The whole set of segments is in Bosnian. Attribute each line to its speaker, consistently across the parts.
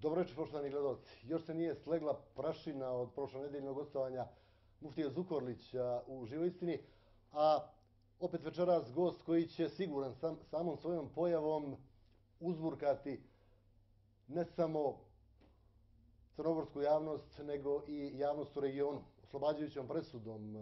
Speaker 1: Dobro večer, poštovani gledalci. Još se nije slegla prašina od prošlonedeljnog gostovanja muftije Zukorlića u Živoj istini, a opet večeras gost koji će, siguran sam, samom svojom pojavom uzburkati ne samo crnogorsku javnost, nego i javnost u regionu. Oslobađajućom presudom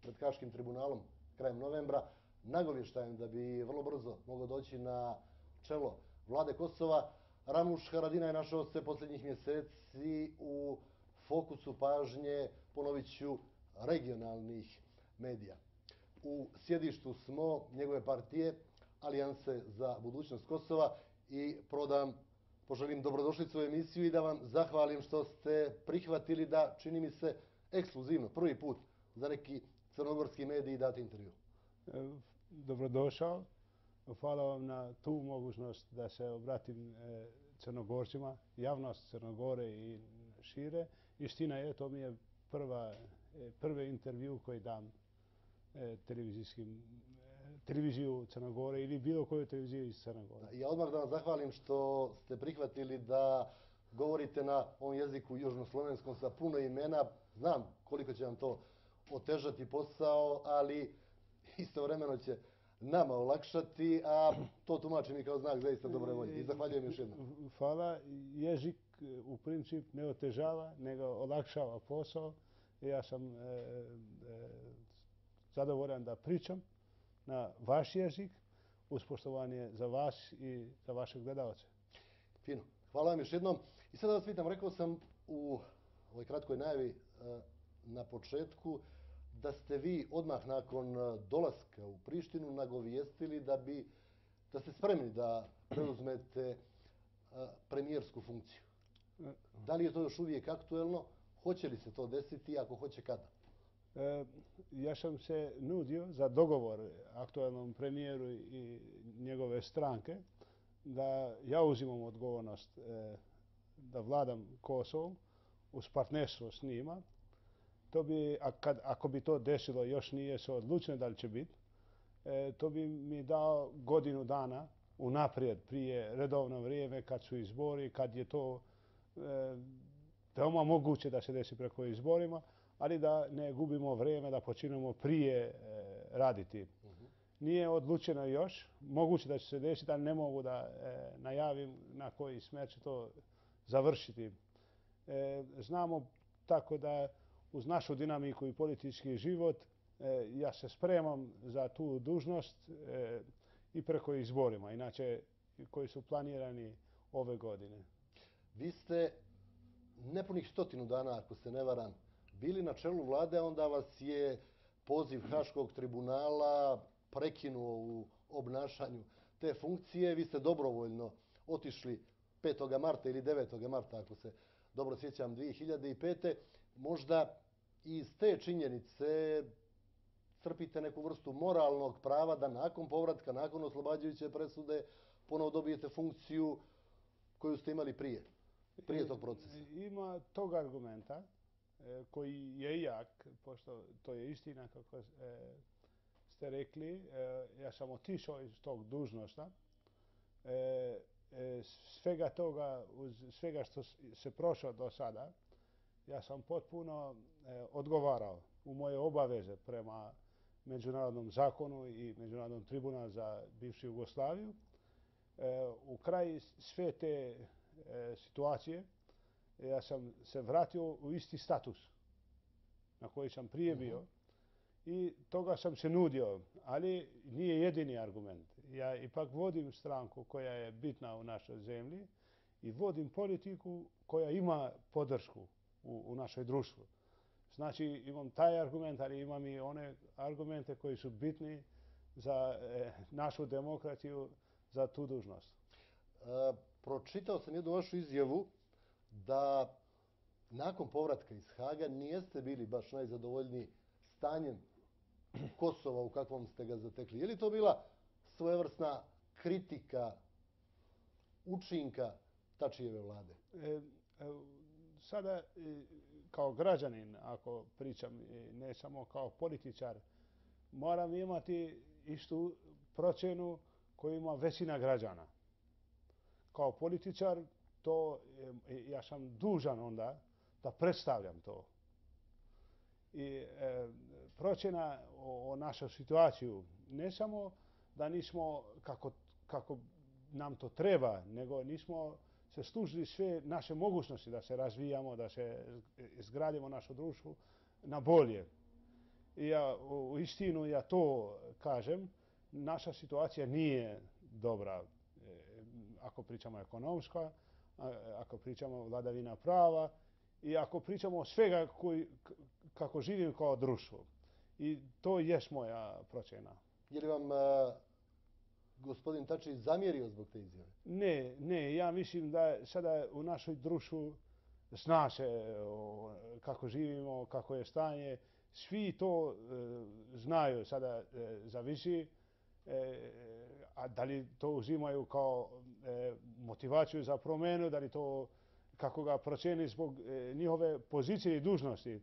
Speaker 1: pred Haškim tribunalom krajem novembra, nagovještajem da bi vrlo brzo mogao doći na čelo vlade Kosova, Ramuš Haradinaj našao se posljednjih mjeseci u fokusu pažnje, ponovit ću, regionalnih medija. U sjedištu smo njegove partije, Alijanse za budućnost Kosova, i poželim dobrodošlicu u emisiju i da vam zahvalim što ste prihvatili da, čini mi se, ekskluzivno, prvi put za neki crnogorski medij dati intervju.
Speaker 2: Dobrodošao. Hvala vam na tu mogućnost da se obratim Crnogorcima, javnost Crne Gore i šire. Istina je, to mi je prvi intervju koji dam televiziju Crne Gore ili bilo koju televiziju iz Crne Gore.
Speaker 1: Ja odmah da vam zahvalim što ste prihvatili da govorite na ovom jeziku južnoslovenskom sa puno imena. Znam koliko će vam to otežati posao, ali istovremeno će nama olakšati, a to tumačim i kao znak zaista dobre volje. I zahvaljujem još jednom.
Speaker 2: Hvala. Jezik u princip ne otežava, nego olakšava posao. Ja sam zadovoljan da pričam na vaš jezik, uz poštovanje za vas i za vaše gledalce.
Speaker 1: Fino. Hvala vam još jednom. I sada vas pitam, rekao sam u ovoj kratkoj najavi na početku da ste vi odmah nakon dolaska u Prištinu nagovijestili da ste spremni da preuzmete premijersku funkciju. Da li je to još uvijek aktuelno? Hoće li se to desiti? Ako hoće, kada?
Speaker 2: Ja sam se nudio za dogovor aktualnom premijeru i njegove stranke da ja uzimam odgovornost da vladam Kosovom uz partnerstvo s njima. Ako bi to desilo, još nije se odlučeno da li će biti, to bi mi dao godinu dana unaprijed, prije redovno vrijeme, kad su izbori, kad je to veoma moguće da se desi preko izborima, ali da ne gubimo vrijeme, da počinemo prije raditi. Nije odlučeno još, moguće da će se desiti, ali ne mogu da najavim na koji smjer će to završiti. Znamo tako da uz našu dinamiku i politički život ja se spremam za tu dužnost i preko izborima, inače koji su planirani ove godine.
Speaker 1: Vi ste nepunih 100 dana, ako se ne varam, bili na čelu vlade, onda vas je poziv Haškog tribunala prekinuo u obnašanju te funkcije. Vi ste dobrovoljno otišli 5. marta ili 9. marta, ako se dobro sjećam, 2005. Možda iz te činjenice crpite neku vrstu moralnog prava da nakon povratka, nakon oslobađajuće presude, ponovo dobijete funkciju koju ste imali prije tog procesa.
Speaker 2: Ima tog argumenta koji je jak, pošto to je istina kako ste rekli. Ja sam otišao iz tog dužnosta. Svega toga, uz svega što se prošlo do sada, ja sam potpuno odgovarao u moje obaveze prema međunarodnom zakonu i međunarodnom tribunalu za bivšu Jugoslaviju. U kraju sve te situacije ja sam se vratio u isti status na koji sam prije bio i toga sam se nudio, ali nije jedini argument. Ja ipak vodim stranku koja je bitna u našoj zemlji i vodim politiku koja ima podršku u našoj društvu. Znači, imam taj argument, ali imam i one argumente koji su bitni za našu demokratiju, za tu dužnost.
Speaker 1: Pročitao sam jednu vašu izjavu da nakon povratka iz Haga nijeste bili baš najzadovoljniji stanjem Kosova u kakvom ste ga zatekli. Je li to bila svojevrsna kritika učinka Tačijeve vlade?
Speaker 2: Sada, kao građanin, ako pričam, ne samo kao političar, moram imati istu procjenu koju ima većina građana. Kao političar to, ja sam dužan onda da predstavljam to. I procjena o našoj situaciju, ne samo da nismo kako nam to treba, nego nismo se služili sve naše mogućnosti da se razvijamo, da se izgradimo naše društvo na bolje. I ja u istinu ja to kažem, naša situacija nije dobra. Ako pričamo ekonomska, ako pričamo vladavina prava i ako pričamo o svega kako živim kao društvo. I to je moja procjena.
Speaker 1: Je li vam gospodin Tači zamjerio zbog te izjave?
Speaker 2: Ne, ja mislim da sada u našoj društvu zna se kako živimo, kako je stanje. Svi to znaju, sada zavisi, a da li to uzimaju kao motivaciju za promjenu, da li to kako ga procijeni zbog njihove pozicije i dužnosti.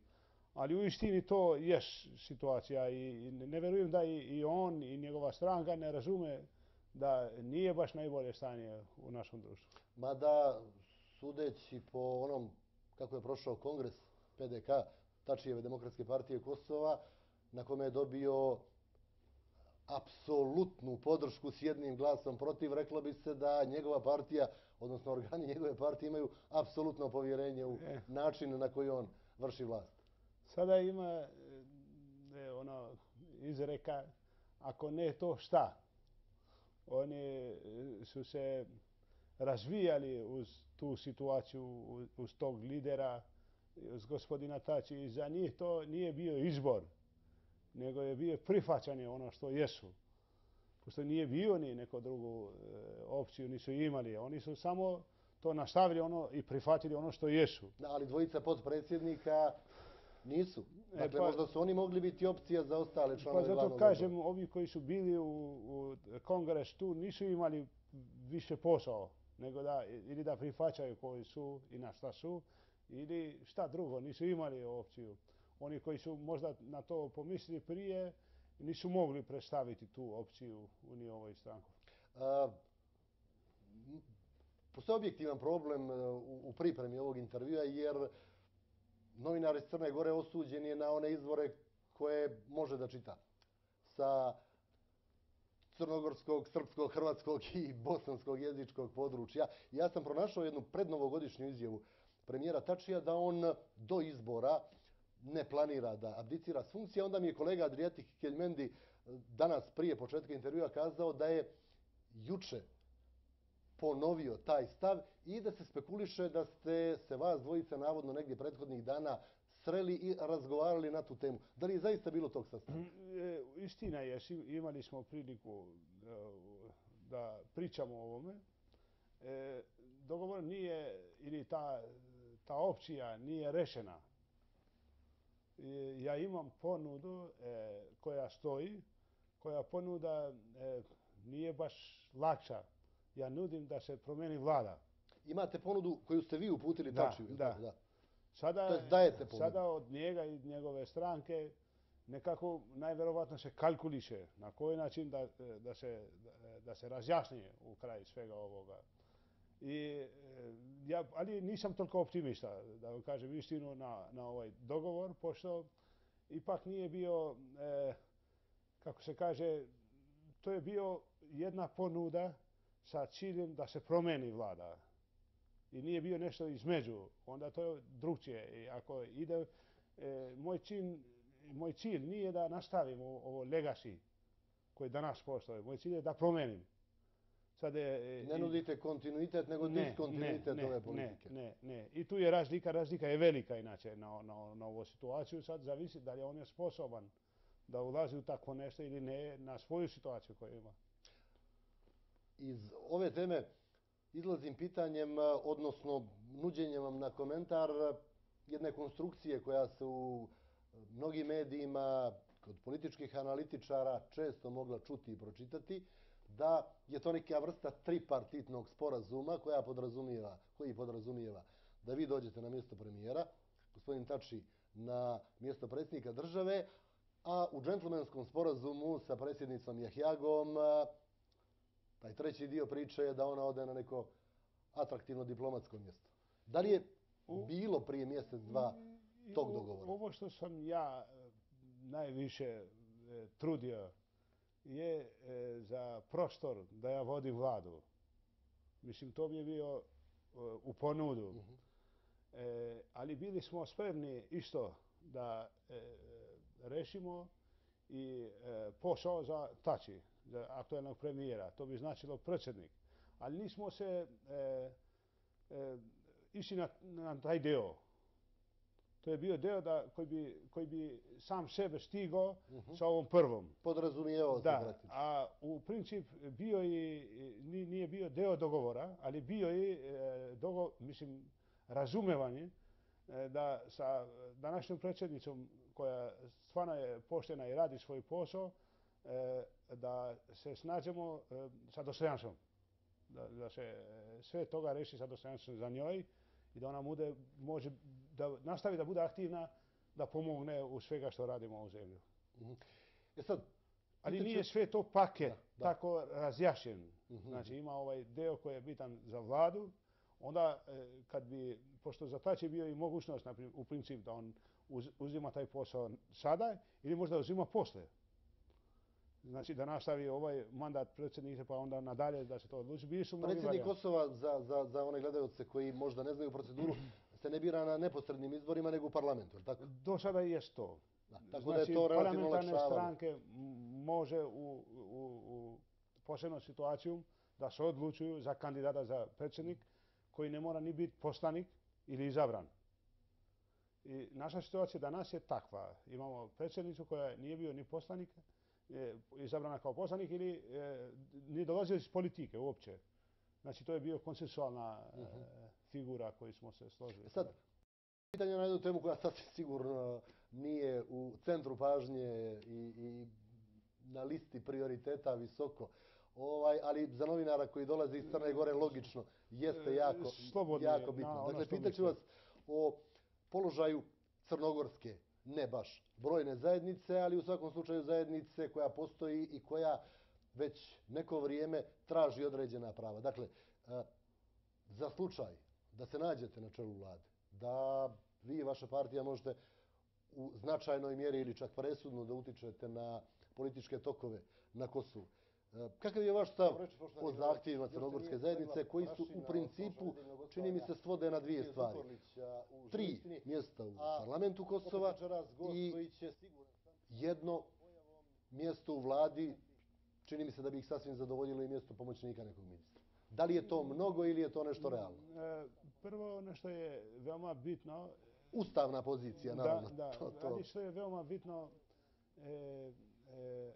Speaker 2: Ali u istini to je situacija i ne vjerujem da i on i njegova stranka ne razume da nije baš najbolje stanje u našem društvu.
Speaker 1: Mada, sudeći po onom kako je prošao kongres PDK, Tačijeve Demokratske partije Kosova, na kome je dobio apsolutnu podršku s jednim glasom protiv, reklo bi se da njegova partija, odnosno organi njegove partije imaju apsolutno povjerenje u način na koji on vrši vlast.
Speaker 2: Sada ima ono izreka, ako ne to šta? Oni su se razvijali uz tu situaciju, uz tog lidera, uz gospodina Tači. I za njih to nije bio izbor, nego je bio prihvaćanje ono što jesu. Pošto nije bio ni neku drugu opciju, nisu imali. Oni su samo to nastavili i prihvatili ono što jesu.
Speaker 1: Da, ali dvojica potpredsjednika nisu. Dakle, možda su oni mogli biti opcija za ostale članove glavnog odbora.
Speaker 2: Pa zato kažem, ovi koji su bili u kongresu tu nisu imali više posao, nego ili da prihvaćaju koji su i na šta su, ili šta drugo, nisu imali opciju. Oni koji su možda na to pomislili prije, nisu mogli predstaviti tu opciju u njihovoj stranku.
Speaker 1: Postoji objektivan problem u pripremi ovog intervjua, jer novinar iz Crne Gore osuđen je na one izvore koje može da čita sa crnogorskog, srpskog, hrvatskog i bosanskog jezičkog područja. Ja sam pronašao jednu prednovogodišnju izjavu premijera Tačija da on do izbora ne planira da abdicira s funkcije. Onda mi je kolega Adrijatik Keljmendi danas prije početka intervjua kazao da je juče ponovio taj stav i da se spekuliše da ste se vas dvojica navodno negdje prethodnih dana sreli i razgovarali na tu temu. Da li je zaista bilo tog sastanka?
Speaker 2: Istina je, imali smo priliku da pričamo o ovome. Dogovor nije, ili ta opcija nije rešena. Ja imam ponudu koja stoji, koja ponuda nije baš lakša. Ja nudim da se promijeni vlada.
Speaker 1: Imate ponudu koju ste vi uputili Tačiju?
Speaker 2: Da. Sada od njega i njegove stranke nekako najvjerovatno se kalkuliše na koji način da se razjasni u kraju svega ovoga. Ali nisam toliko optimista, da vam kažem istinu, na ovaj dogovor, pošto ipak nije bio, kako se kaže, to je bio jedna ponuda sa ciljem da se promijeni vlada. I nije bio nešto između, onda to je drugčije. I ako ide, moj cilj nije da nastavim ovo legacy koji danas postoji. Moj cilj je da promijenim.
Speaker 1: Ne nudite kontinuitet, nego diskontinuitet ove politike.
Speaker 2: Ne. I tu je razlika je velika inače na ovu situaciju. Sad zavisi da li on je sposoban da ulazi u takvo nešto ili ne na svoju situaciju koju ima.
Speaker 1: Iz ove teme izlazim pitanjem, odnosno nuđenjem vam na komentar jedne konstrukcije koja se u mnogim medijima, kod političkih analitičara često mogla čuti i pročitati, da je to neka vrsta tripartitnog sporazuma koji podrazumijeva da vi dođete na mjesto premijera, gospodin Tači na mjesto predsjednika države, a u džentlmenskom sporazumu sa predsjednicom Jahjagom taj treći dio priče je da ona ode na neko atraktivno diplomatsko mjesto. Da li je bilo prije mjesec, dva tog dogovora?
Speaker 2: Ovo što sam ja najviše trudio je za prostor da ja vodim vladu. Mislim, to bi je bio u ponudu. Ali bili smo spremni isto da rešimo i posao za Tači, za aktualnog premijera. To bi značilo predsjednik. Ali nismo se išli na taj deo. To je bio deo koji bi sam sebe stigao sa ovom prvom.
Speaker 1: Podrazumijevao se praktično.
Speaker 2: A u princip bio i, nije bio deo dogovora, ali bio i razumevanje da sa današnjom predsjednicom koja stvarno je poštena i radi svoj posao, da se snađemo sa dostojanstvom. Da se sve toga reši sa dostojanstvom za njoj i da ona može da nastavi da bude aktivna, da pomogne u svega što radimo u zemlju. Ali nije sve to paket tako razjašnjen. Znači ima ovaj deo koji je bitan za vladu, onda kad bi, pošto za Tači je bio i mogućnost u princip da on uzima taj posao sada ili možda uzima posle. Znači da nastavi ovaj mandat predsjednika pa onda nadalje da se to odluči.
Speaker 1: Predsjednik Kosova, za one gledalce koji možda ne znaju proceduru, se ne bira na neposrednim izborima nego u parlamentu, je li tako?
Speaker 2: Do sada je to.
Speaker 1: Tako da je to relativno olakšavano.
Speaker 2: Parlamentarne stranke može u posebnu situaciju da se odlučuju za kandidata za predsjednik koji ne mora ni biti poslanik ili izabran. I naša situacija danas je takva. Imamo predsjednicu koja nije bio ni poslanik, izabrana kao poslanik ili nije dolazio iz politike uopće. Znači to je bio konsensualna figura koju smo se složili.
Speaker 1: Sad, pitanje na jednu temu koja sasvim sigurno nije u centru pažnje i na listi prioriteta visoko, ali za novinara koji dolazi iz Crne Gore logično jeste jako bitno. Dakle, pitaću vas o položaju crnogorske, ne baš brojne zajednice, ali u svakom slučaju zajednice koja postoji i koja već neko vrijeme traži određena prava. Dakle, za slučaj da se nađete na čelu vlade, da vi i vaša partija možete u značajnoj mjeri ili čak presudno da utičete na političke tokove na Kosovu. Kakav je vaš stav o zahtjevima crnogorske zajednice koji su u principu, čini mi se, svode na dvije stvari? 3 mjesta u parlamentu Kosova i 1 mjesto u vladi, čini mi se da bi ih sasvim zadovoljilo i mjesto pomoćnika nekog ministra. Da li je to mnogo ili je to nešto realno?
Speaker 2: Prvo, nešto je veoma bitno.
Speaker 1: Ustavna pozicija, naravno.
Speaker 2: Ali što je veoma bitno,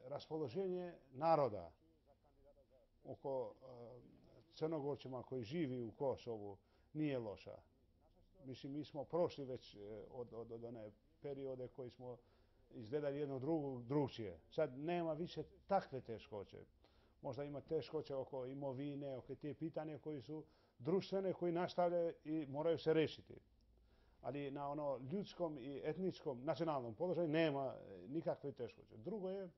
Speaker 2: raspoloženje naroda oko Crnogorcima koji živi u Kosovu nije loša. Mislim, mi smo prošli već od one periode koji smo izgledali jedno drugčije. Sad nema više takve teškoće. Možda ima teškoće oko imovine, oko te pitanje koji su društvene, koji nastavljaju i moraju se rešiti. Ali na ono ljudskom i etničkom, nacionalnom položaju nema nikakve teškoće. Drugo je,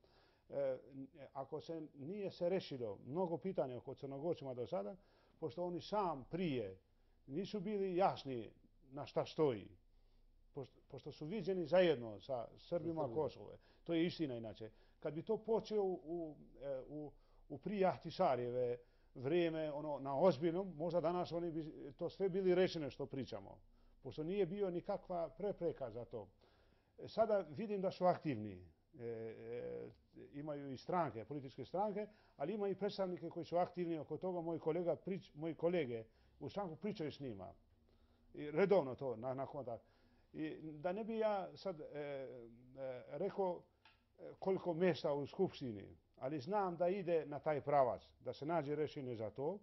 Speaker 2: ako se nije se rešilo mnogo pitanja oko Crnogorcima do sada, pošto oni sam prije nisu bili jasni na šta stoji, pošto su viđeni zajedno sa Srbima Kosove. To je istina inače. Kad bi to počeo u prije Ahtisarijeve vrijeme, na ozbiljnom, možda danas oni bi to sve bili rešene što pričamo. Pošto nije bio nikakva prepreka za to. Sada vidim da su aktivni. Imaju i stranke, političke stranke, ali ima i predstavnike koji su aktivni oko toga. Moji kolege u stranku pričaju s njima. I redovno to na kontakt. I da ne bi ja sad rekao koliko mjesta u Skupštini, ali znam da ide na taj pravac, da se nađe rešenje za to.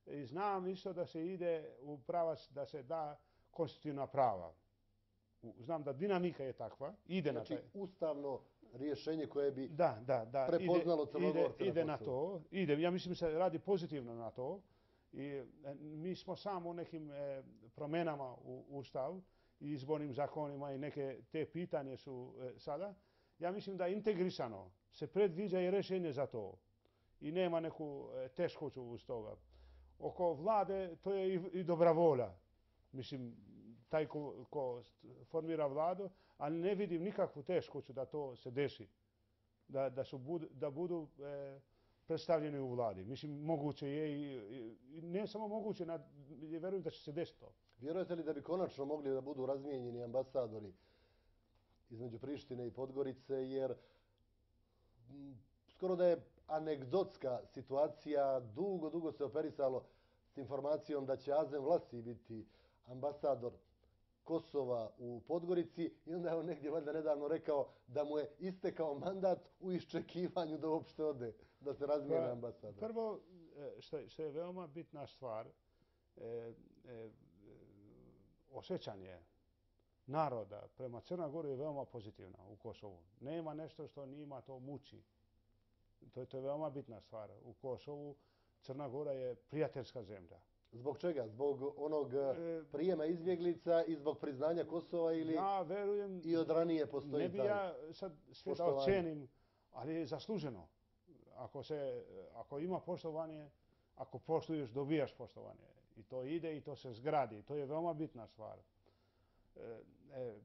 Speaker 2: I znam isto da se ide u pravac da se da konstitutivna prava. Znam da dinamika je takva, ide na taj.
Speaker 1: Znači, ustavno rješenje koje bi prepoznalo Crnogorce
Speaker 2: ide na to. Ja mislim da se radi pozitivno na to. I mi smo samo u nekim promjenama u Ustavu i izbornim zakonima i neke te pitanje su sada. Ja mislim da integrisano se predviđa i rješenje za to. I nema neku teškoću uz toga. oko vlade, to je i dobra volja. Mislim, taj ko formira vladu, ali ne vidim nikakvu teškoću da to se desi. Da budu predstavljeni u vladi. Mislim, moguće je i ne samo moguće, verujem da će se desiti to.
Speaker 1: Vjerujete li da bi konačno mogli da budu razmijenjeni ambasadori između Prištine i Podgorice, jer skoro da je anegdotska situacija, dugo se operisalo s informacijom da će Azem Vlasi biti ambasador Kosova u Podgorici i onda je on negdje valjda nedavno rekao da mu je istekao mandat u iščekivanju da uopšte ode, da se razmijene ambasador.
Speaker 2: Prvo, što je veoma bitna stvar, osjećanje naroda prema Crnoj Gori je veoma pozitivna u Kosovu. Nema nešto što njima to muči. To je veoma bitna stvar. U Kosovu Crna Gora je prijateljska zemlja.
Speaker 1: Zbog čega? Zbog onog prijema izbjeglica i zbog priznanja Kosova ili
Speaker 2: ja verujem,
Speaker 1: i od ranije postoji taj?
Speaker 2: Ne bi ja sad sve da ocenim, ali je zasluženo. Ako ima poštovanje, ako poštuješ, dobijaš poštovanje. I to ide i to se zgradi. To je veoma bitna stvar.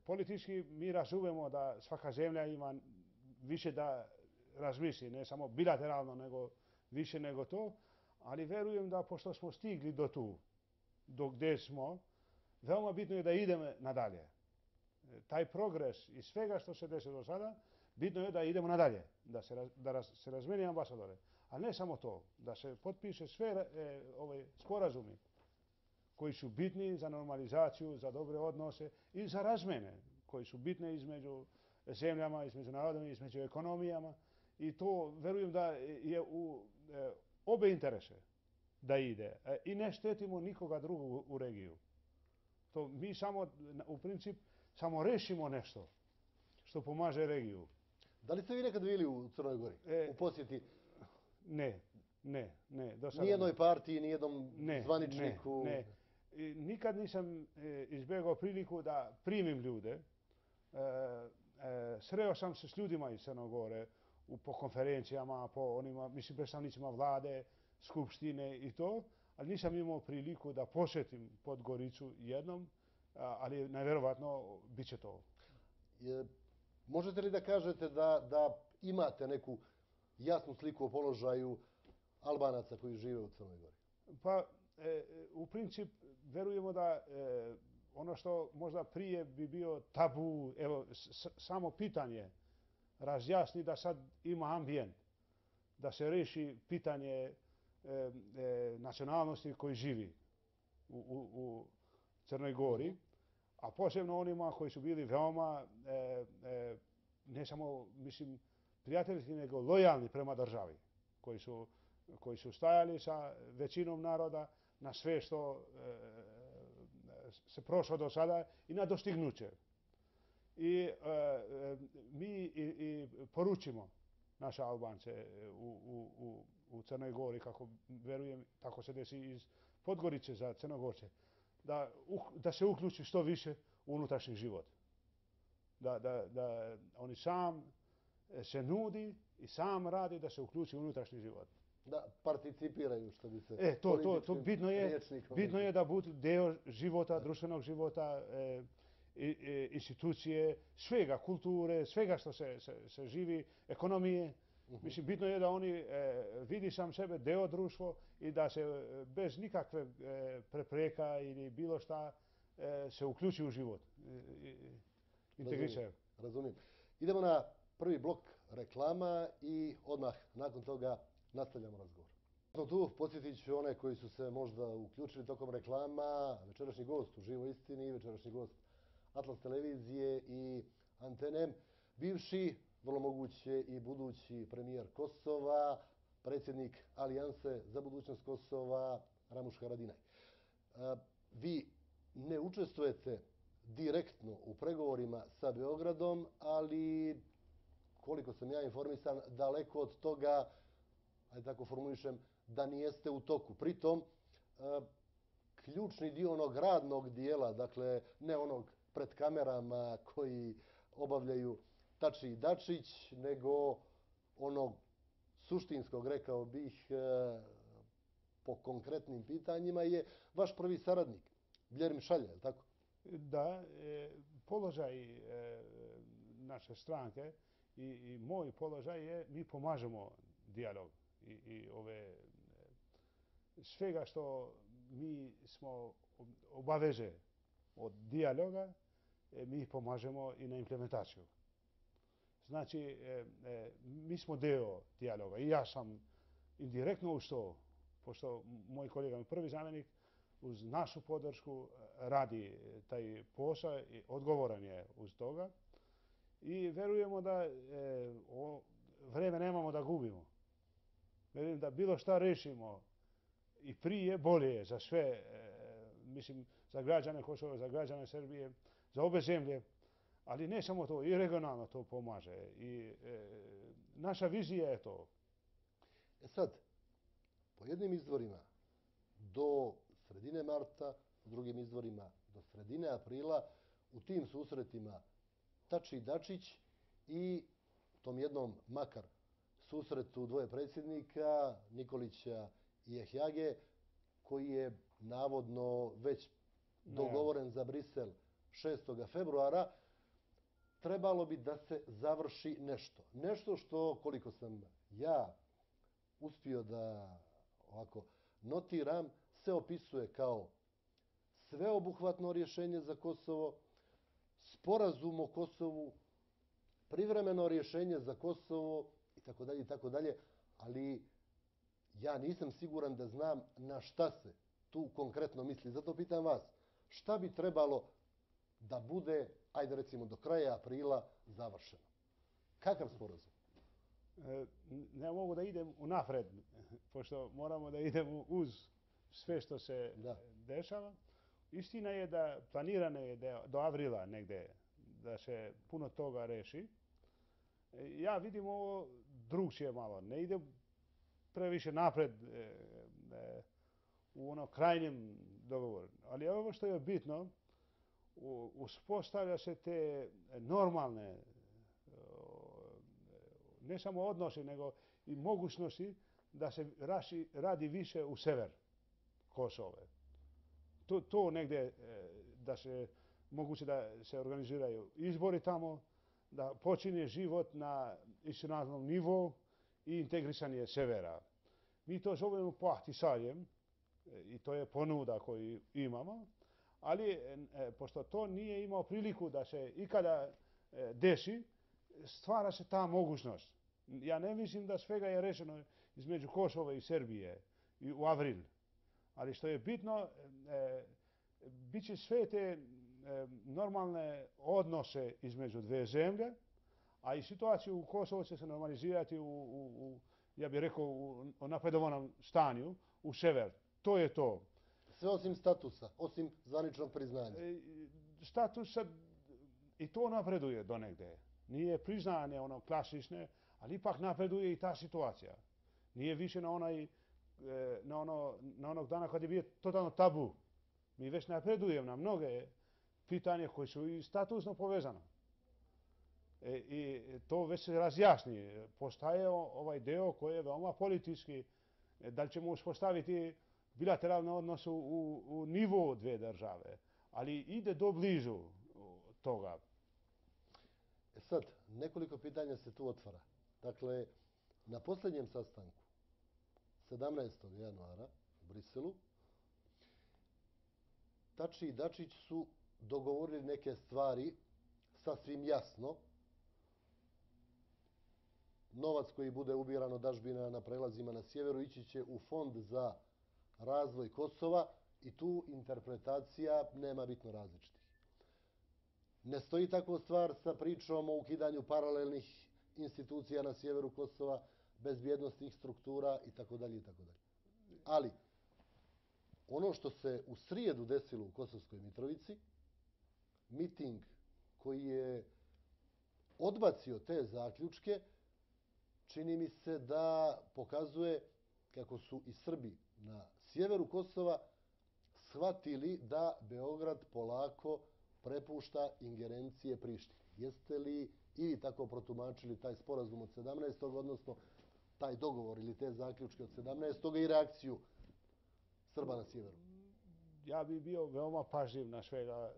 Speaker 2: Politički mi razumemo da svaka zemlja ima više da razmisli, ne samo bilateralno, nego više nego to, ali verujem da pošto smo stigli do gdje smo, veoma bitno je da idemo nadalje. Taj progres i svega što se desi do sada, bitno je da idemo nadalje, da se razmijeni ambasadore. Ali ne samo to, da se potpiše sve ove sporazumi koji su bitni za normalizaciju, za dobre odnose i za razmjene koji su bitne između zemljama, između narodima, između ekonomijama. I to verujem da je u obe interese da ide. I ne štetimo nikoga drugog u regiju. To mi samo, u princip, samo rešimo nešto što pomaže regiju.
Speaker 1: Da li ste vi nekad bili u Crnoj Gori? U posjeti?
Speaker 2: Ne.
Speaker 1: Nijednoj partiji, nijednom zvaničniku?
Speaker 2: Ne. Nikad nisam izbjegao priliku da primim ljude. Sreo sam se s ljudima iz Crne Gore po konferencijama, po predstavnicima vlade, skupštine i to, ali nisam imao priliku da posjetim Podgoricu jednom, ali najvjerovatno bit će to.
Speaker 1: Možete li da kažete da imate neku jasnu sliku o položaju Albanaca koji žive u Crnoj Gori?
Speaker 2: Pa, u princip, verujemo da ono što možda prije bi bio tabu, evo, samo pitanje razjasni da sad ima ambijent, da se reši pitanje nacionalnosti koji živi u Crnoj Gori, a posebno onima koji su bili veoma, ne samo, mislim, prijateljski, nego lojalni prema državi, koji su stajali sa većinom naroda na sve što se prošlo do sada i na dostignuće. I mi poručimo naše Albance u Crnoj Gori, kako verujem, tako se desi iz Podgorice za Crnogorce, da se uključi što više u unutrašnji život. Da oni sam se nudi i sam radi da se uključi u unutrašnji život.
Speaker 1: Da participiraju, što bi se
Speaker 2: to bitno je da budu deo života, društvenog života, institucije, svega, kulture, svega što se živi, ekonomije. Mislim, bitno je da oni vidi sam sebe deo društva i da se bez nikakve prepreka ili bilo šta se uključi u život. Integriše.
Speaker 1: Razumijem. Idemo na prvi blok reklama i odmah nakon toga nastavljamo razgovor. Tu podsjetit ću one koji su se možda uključili tokom reklama, večerašnji gost u Živoj istini, večerašnji gost Atlas televizije i Antene, bivši, vrlo moguće i budući premijer Kosova, predsjednik Alijanse za budućnost Kosova, Ramuš Haradinaj. Vi ne učestvujete direktno u pregovorima sa Beogradom, ali koliko sam ja informisan, daleko od toga, ajde tako formulišem, da nijeste u toku. Pritom, ključni dio onog radnog dijela, dakle ne onog pred kamerama koji obavljaju Tači i Dačić, nego onog suštinskog, rekao bih, po konkretnim pitanjima je vaš prvi saradnik, Bljerim Šalja, je li tako?
Speaker 2: Da, položaj naše stranke i moj položaj je mi pomažemo dijalog i ove svega što mi smo obaveže od dijaloga, mi ih pomažemo i na implementaciju. Znači, mi smo deo dijaloga i ja sam indirektno uz to, pošto moj kolega, prvi zamjenik, uz našu podršku radi taj posao i odgovoran je uz toga. I verujemo da vreme nemamo da gubimo. Verujem da bilo šta rešimo i prije bolje je za sve, mislim, za građane Kosova, za građane Srbije, za obe zemlje, ali ne samo to, i regionalno to pomaže. I naša vizija je to.
Speaker 1: Sad, po jednim izvorima do sredine marta, u drugim izvorima do sredine aprila, u tim susretima Tači i Dačić i tom jednom makar susretu dvoje predsjednika, Nikolića i Ehjage, koji je navodno već dogovoren za Brisel 6. februara, trebalo bi da se završi nešto. Nešto što, koliko sam ja uspio da ovako notiram, se opisuje kao sveobuhvatno rješenje za Kosovo, sporazum o Kosovu, privremeno rješenje za Kosovo itd. Ali ja nisam siguran da znam na šta se tu konkretno misli. Zato pitam vas, šta bi trebalo da bude, ajde recimo do kraja aprila, završeno? Kakav sporazum?
Speaker 2: Ne mogu da idem unapred, pošto moramo da idemo uz sve što se dešava. Istina je da planirano je do aprila negde da se puno toga reši. Ja vidim ovo drugčije malo. Ne idem previše napred u ono krajnjem dogovoru. Ali ovo što je bitno, uspostavlja se te normalne ne samo odnose, nego i mogućnosti da se radi više u sever Kosove. To negde da se moguće da se organiziraju izbori tamo, da počinje život na institucionalnom nivou i integrisanje severa. Mi to zovemo Pahtisarjem i to je ponuda koju imamo, ali pošto to nije imao priliku da se ikada desi, stvara se ta mogućnost. Ja ne mislim da svega je rešeno između Kosova i Srbije i u avril. Ali što je bitno, bit će sve te normalne odnose između dve zemlje, a i situaciju u Kosovu će se normalizirati ja bih rekao, u napredovanom stanju, u sever. To je to.
Speaker 1: Sve osim statusa, osim zvaničnog priznanja.
Speaker 2: Status i to napreduje donegde. Nije priznanje ono klasične, ali ipak napreduje i ta situacija. Nije više na onog dana kad je bio totalno tabu. Mi već napredujemo na mnoge pitanje koje su i statusno povezane. I to već se razjasni. Postaje ovaj deo koji je veoma politički. Da li ćemo uspostaviti bilateralne odnose u nivou dve države. Ali ide do blizu toga.
Speaker 1: Sad, nekoliko pitanja se tu otvara. Dakle, na posljednjem sastanku 17. januara u Briselu Tači i Dačić su dogovorili neke stvari sasvim jasno. Novac koji bude ubiran od dažbina na prelazima na sjeveru ići će u fond za razvoj Kosova i tu interpretacija nema bitno različitih. Ne stoji takva stvar sa pričom o ukidanju paralelnih institucija na sjeveru Kosova, bezbjednostnih struktura itd. Ali, ono što se u srijedu desilo u Kosovskoj Mitrovici, miting koji je odbacio te zaključke, čini mi se da pokazuje kako su i Srbi na sjeveru Kosova shvatili da Beograd polako prepušta ingerencije Prištini. Jeste li i vi tako protumačili taj sporazum od 17. odnosno taj dogovor ili te zaključke od 17. i reakciju Srba na sjeveru?
Speaker 2: Ja bi bio veoma pažljiv na svega.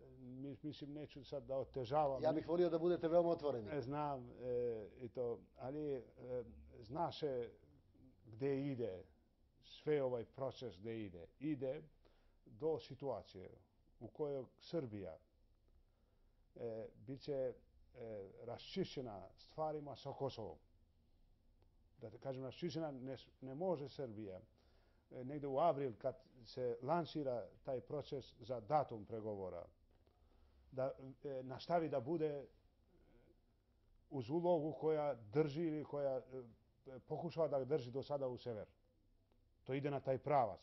Speaker 2: Mislim, neću sad da otežavam.
Speaker 1: Ja bih volio da budete veoma otvoreni.
Speaker 2: Znam i to, ali zna se gde ide sve ovaj proces gde ide. Ide do situacije u kojoj Srbija bit će raščišćena stvarima sa Kosovom. Da kažem raščišćena, ne može Srbija negde u avril kad se lansira taj proces za datum pregovora da nastavi da bude uz ulogu koja drži ili koja pokušava da drži do sada u sever. To ide na taj pravac.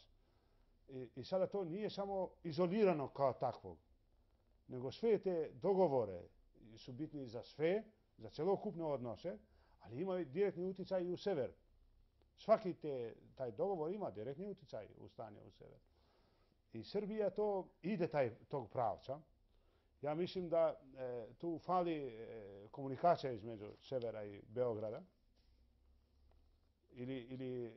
Speaker 2: I sada to nije samo izolirano kao takvog, nego sve te dogovore su bitni za sve, za celokupne odnose, ali imaju direktni uticaj i u sever. Svaki taj dogovor ima direktni uticaj u stanje u sever. I Srbija to ide tog pravca. Ja mislim da tu fali komunikacija između severa i Beograda ili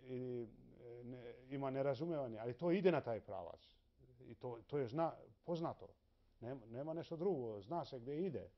Speaker 2: ima nerazumevanje, ali to ide na taj pravac. I to je poznato. Nema nešto drugo, zna se gde ide.